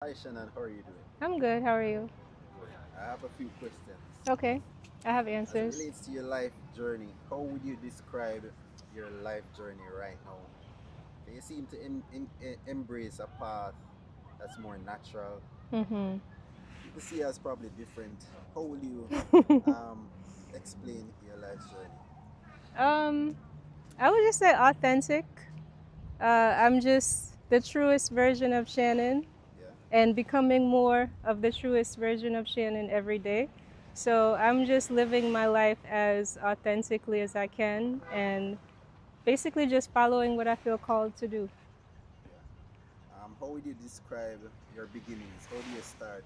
Hi Shannon, how are you doing? I'm good. How are you? Good. I have a few questions. Okay, I have As it answers. relates to your life journey, how would you describe your life journey right now? Can you seem to embrace a path that's more natural? Mm-hmm. People see us probably different. How will you um, explain your life journey? um, I would just say authentic. I'm just the truest version of Shannon Yeah. and becoming more of the truest version of Shannon every day. So I'm just living my life as authentically as I can and basically just following what I feel called to do. Yeah. How would you describe your beginnings? How do you start?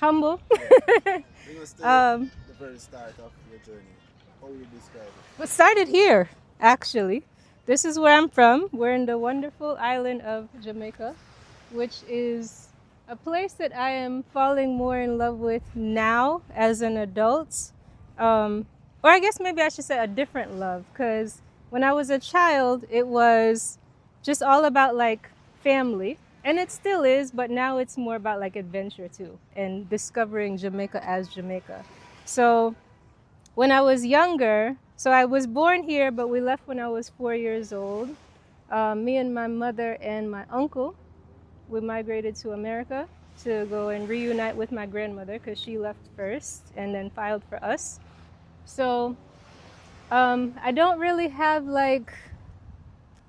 Humble. Yeah. Bring us to um, the very start of your journey. How would you describe it? but started here, actually. This is where I'm from. We're in the wonderful island of Jamaica, which is a place that I am falling more in love with now as an adult. Um, or I guess maybe I should say a different love, because when I was a child, it was just all about like family. And it still is, but now it's more about like adventure too and discovering Jamaica as Jamaica. So when I was younger, so I was born here, but we left when I was 4 years old. Me and my mother and my uncle, we migrated to America to go and reunite with my grandmother because she left first and then filed for us. So I don't really have like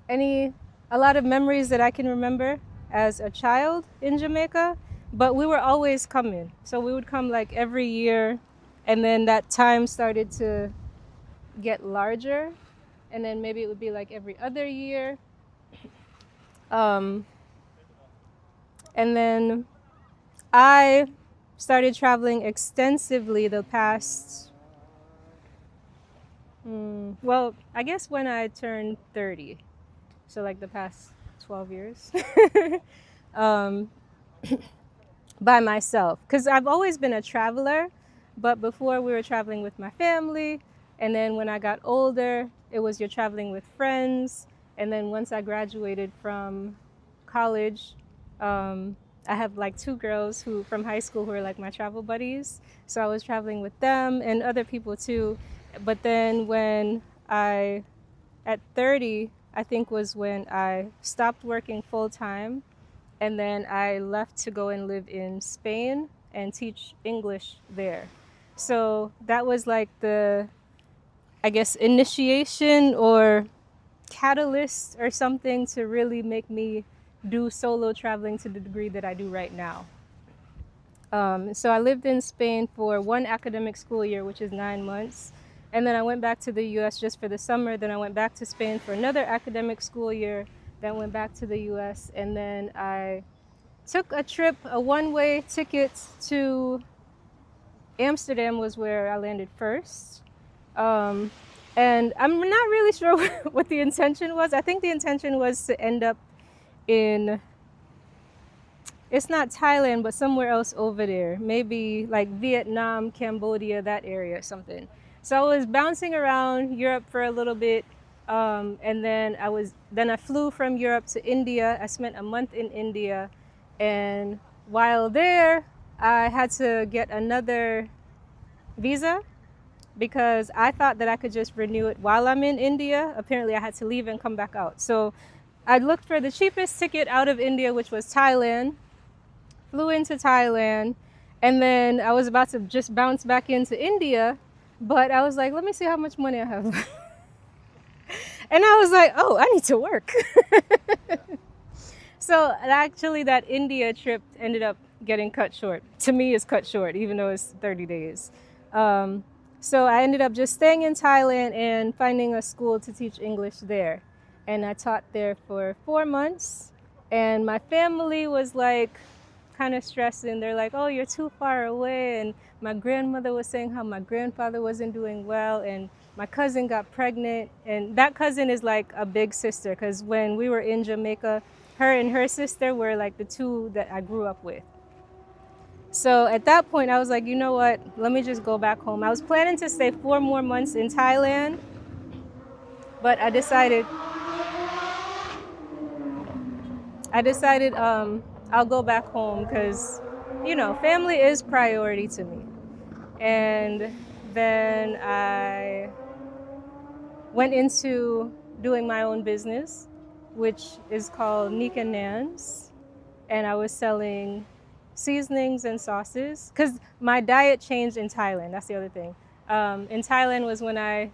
any a lot of memories that I can remember as a child in Jamaica, but we were always coming. So we would come like every year, and then that time started to get larger, and then maybe it would be like every other year. Um, and then I started traveling extensively the past, well, I guess when I turned 30, so like the past 12 years, um, by myself. Because I've always been a traveler, but before we were traveling with my family, and then when I got older, it was you're traveling with friends. And then once I graduated from college, um, I have like two girls who from high school who are like my travel buddies. So I was traveling with them and other people too. But then when I, at 30, I think was when I stopped working full time, and then I left to go and live in Spain and teach English there. So that was like the, I guess, initiation or catalyst or something to really make me do solo traveling to the degree that I do right now. So I lived in Spain for one academic school year, which is 9 months. And then I went back to the US just for the summer. Then I went back to Spain for another academic school year. Then went back to the US. And then I took a trip, a one-way ticket to Amsterdam was where I landed first. Um, and I'm not really sure what the intention was. I think the intention was to end up in, it's not Thailand, but somewhere else over there. Maybe like Vietnam, Cambodia, that area or something. So I was bouncing around Europe for a little bit. And then I flew from Europe to India. I spent a month in India. And while there, I had to get another visa because I thought that I could just renew it while I'm in India. Apparently, I had to leave and come back out. So I looked for the cheapest ticket out of India, which was Thailand, flew into Thailand, and then I was about to just bounce back into India, but I was like, let me see how much money I have. And I was like, oh, I need to work. Yeah. So actually, that India trip ended up getting cut short. To me, it's cut short, even though it's 30 days. Um, so I ended up just staying in Thailand and finding a school to teach English there. And I taught there for 4 months. And my family was like kind of stressing. They're like, oh, you're too far away. And my grandmother was saying how my grandfather wasn't doing well. And my cousin got pregnant. And that cousin is like a big sister because when we were in Jamaica, her and her sister were like the two that I grew up with. So at that point, I was like, you know what? Let me just go back home. I was planning to stay 4 more months in Thailand, but I decided I'll go back home because, family is priority to me. And then I went into doing my own business, which is called Nika Nans. And I was selling seasonings and sauces because my diet changed in Thailand. That's the other thing. In Thailand was when I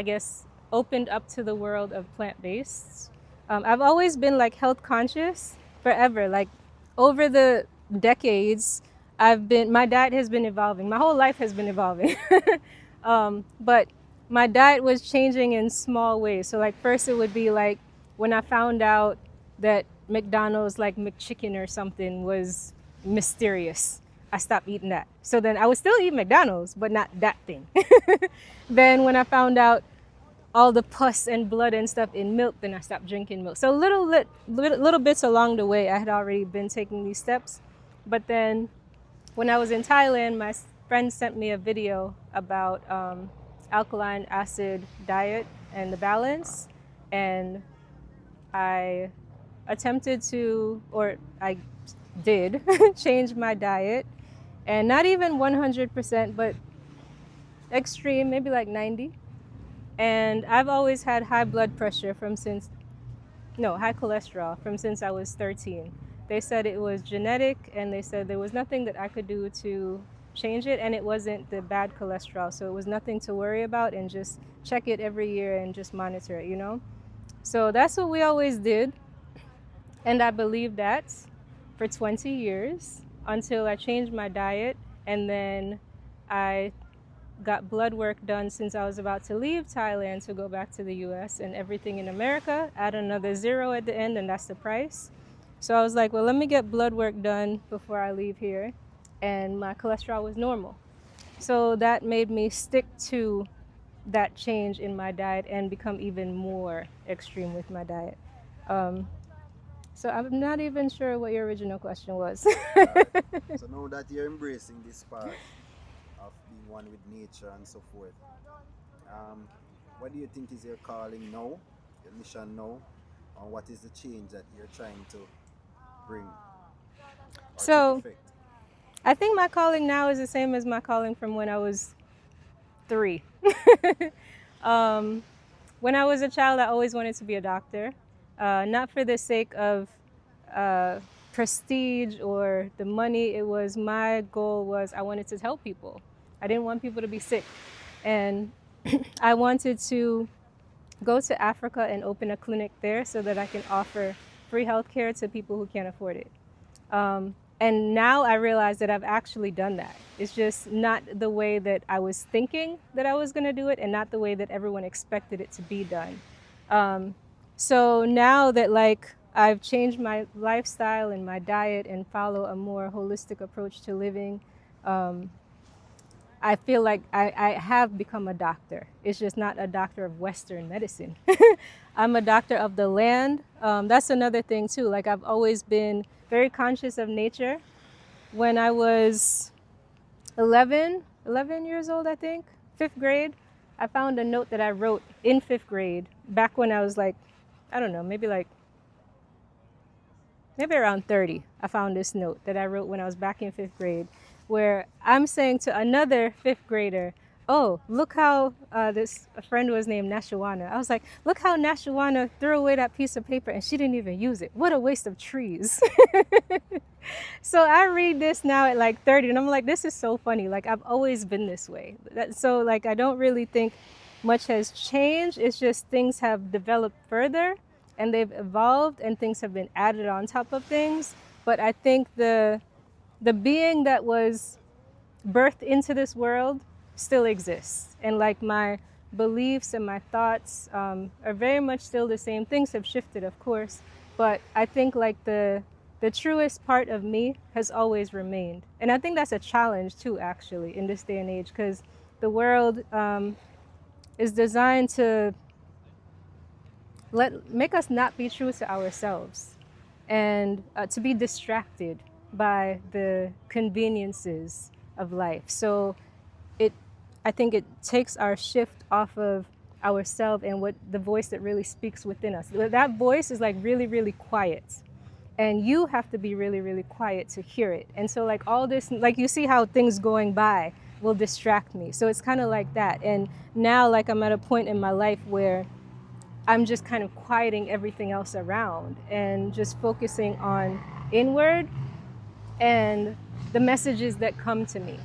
guess, opened up to the world of plant-based. I've always been like health conscious forever. Like over the decades, my diet has been evolving. My whole life has been evolving. But my diet was changing in small ways. So like first it would be like when I found out that McDonald's like McChicken or something was mysterious, I stopped eating that. So then I would still eat McDonald's, but not that thing. Then when I found out all the pus and blood and stuff in milk, then I stopped drinking milk. So little bits along the way, I had already been taking these steps. But then when I was in Thailand, my friend sent me a video about alkaline acid diet and the balance. And I attempted to, or I did, change my diet. And not even 100%, but extreme, maybe like 90. And I've always had high blood pressure high cholesterol from since I was 13. They said it was genetic, and they said there was nothing that I could do to change it, and it wasn't the bad cholesterol. So it was nothing to worry about, and just check it every year and just monitor it. So that's what we always did. And I believed that for 20 years until I changed my diet, and then I got blood work done since I was about to leave Thailand to go back to the US, and everything in America, add another zero at the end, and that's the price. So I was like, well, let me get blood work done before I leave here. And my cholesterol was normal. So that made me stick to that change in my diet and become even more extreme with my diet. So I'm not even sure what your original question was. So now that you're embracing this part of being one with nature and so forth, what do you think is your calling now, your mission now, and what is the change that you're trying to bring or to So effect? I think my calling now is the same as my calling from when I was 3. When I was a child, I always wanted to be a doctor, not for the sake of prestige or the money. My goal was I wanted to help people. I didn't want people to be sick. And I wanted to go to Africa and open a clinic there so that I can offer free healthcare to people who can't afford it. And now I realize that I've actually done that. It's just not the way that I was thinking that I was going to do it, and not the way that everyone expected it to be done. So now that I've changed my lifestyle and my diet and follow a more holistic approach to living, I feel like I have become a doctor. It's just not a doctor of Western medicine. I'm a doctor of the land. That's another thing too. I've always been very conscious of nature. When I was 11 years old, I think, 5th grade, I found a note that I wrote in 5th grade back when I was I don't know, maybe around 30. I found this note that I wrote when I was back in 5th grade, where I'm saying to another 5th grader, oh, look how a friend was named Nashawana. I was like, look how Nashawana threw away that piece of paper and she didn't even use it. What a waste of trees. So I read this now at 30, and I'm like, this is so funny. I've always been this way. So I don't really think much has changed. It's just things have developed further and they've evolved, and things have been added on top of things. But I think the being that was birthed into this world still exists. And my beliefs and my thoughts are very much still the same. Things have shifted, of course, but I think the truest part of me has always remained. And I think that's a challenge too, actually, in this day and age, because the world is designed to make us not be true to ourselves, and to be distracted by the conveniences of life. So I think it takes our shift off of ourselves and what the voice that really speaks within us. That voice is really, really quiet. and you have to be really, really quiet to hear it. And so like all this, like you see how things going by will distract me. So it's kind of like that. And now like I'm at a point in my life where I'm just kind of quieting everything else around and just focusing on inward and the messages that come to me.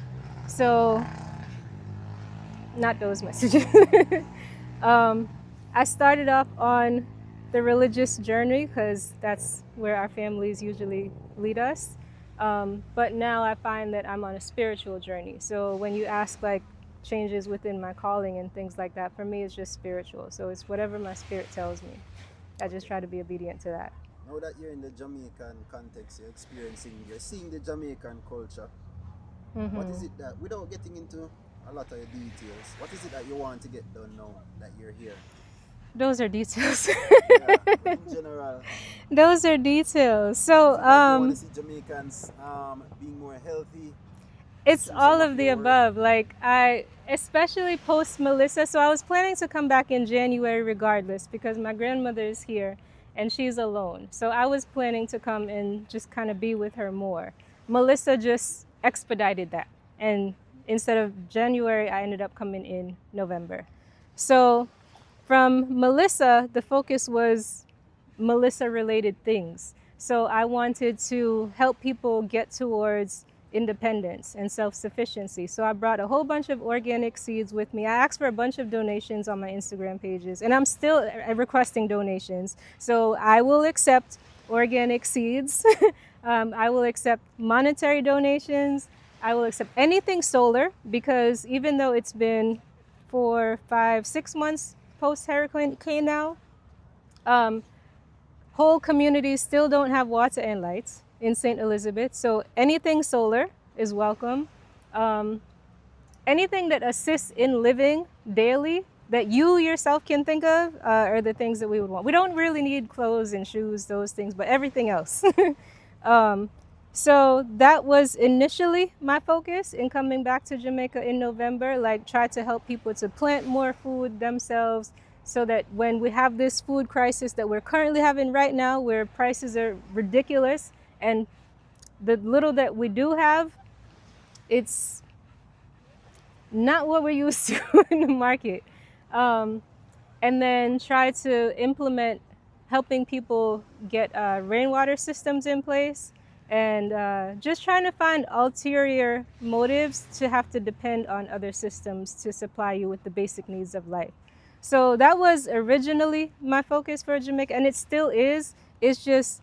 So not those messages. I started off on the religious journey because that's where our families usually lead us. But now I find that I'm on a spiritual journey. So when you ask like changes within my calling and things like that, for me it's just spiritual. So it's whatever my spirit tells me. I just try to be obedient to that. Now that you're in the Jamaican context, you're seeing the Jamaican culture. What is it that, without getting into a lot of the details, what is it that you want to get done now that you're here? Those are details. Yeah, in general. Those are details. So You want to see Jamaicans being more healthy. it's all of the above. Like I, especially post Melissa. So I was planning to come back in January regardless because my grandmother is here and she's alone. So I was planning to come and just kind of be with her more. Melissa just expedited that. And instead of January, I ended up coming in November. So from Melissa, the focus was Melissa related things. So I wanted to help people get towards independence and self-sufficiency. So I brought a whole bunch of organic seeds with me. I asked for a bunch of donations on my Instagram pages, and I'm still requesting donations. So I will accept organic seeds. I will accept monetary donations. I will accept anything solar, because even though it's been 4, 5, 6 months post Hurricane now, whole communities still don't have water and lights in St. Elizabeth. So anything solar is welcome. Anything that assists in living daily that you yourself can think of are the things that we would want. We don't really need clothes and shoes, those things, but everything else. So that was initially my focus in coming back to Jamaica in November, like try to help people to plant more food themselves, so that when we have this food crisis that we're currently having right now, where prices are ridiculous, and the little that we do have, it's not what we're used to in the market. And then try to implement helping people get rainwater systems in place, and just trying to find ulterior motives to have to depend on other systems to supply you with the basic needs of life. So that was originally my focus for Jamaica, and it still is. It's just,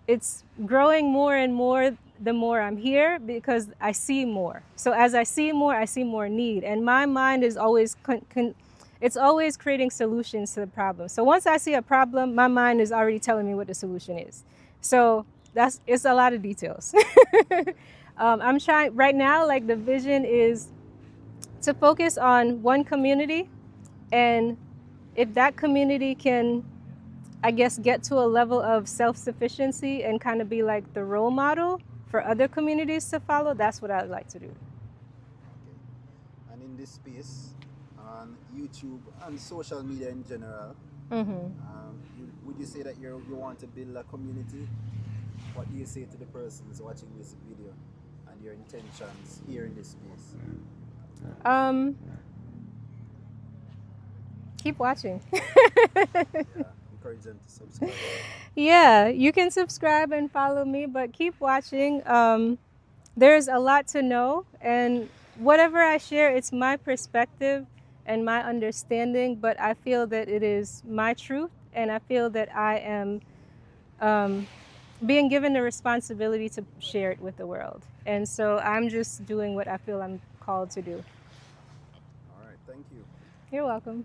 it's growing more and more the more I'm here, because I see more. So as I see more need, and my mind is always it's always creating solutions to the problem. So once I see a problem, my mind is already telling me what the solution is. So it's a lot of details. I'm trying right now, like the vision is to focus on one community, and if that community can, I guess, get to a level of self-sufficiency and kind of be like the role model for other communities to follow, that's what I'd like to do. Okay. And in this space, on YouTube and social media in general, would you say that you want to build a community? What do you say to the persons watching this video and your intentions here in this space? Keep watching. Encourage them to subscribe. Yeah, you can subscribe and follow me, but keep watching. There's a lot to know, and whatever I share, it's my perspective and my understanding, but I feel that it is my truth, and I feel that I am being given the responsibility to share it with the world. And so I'm just doing what I feel I'm called to do. All right, thank you. You're welcome.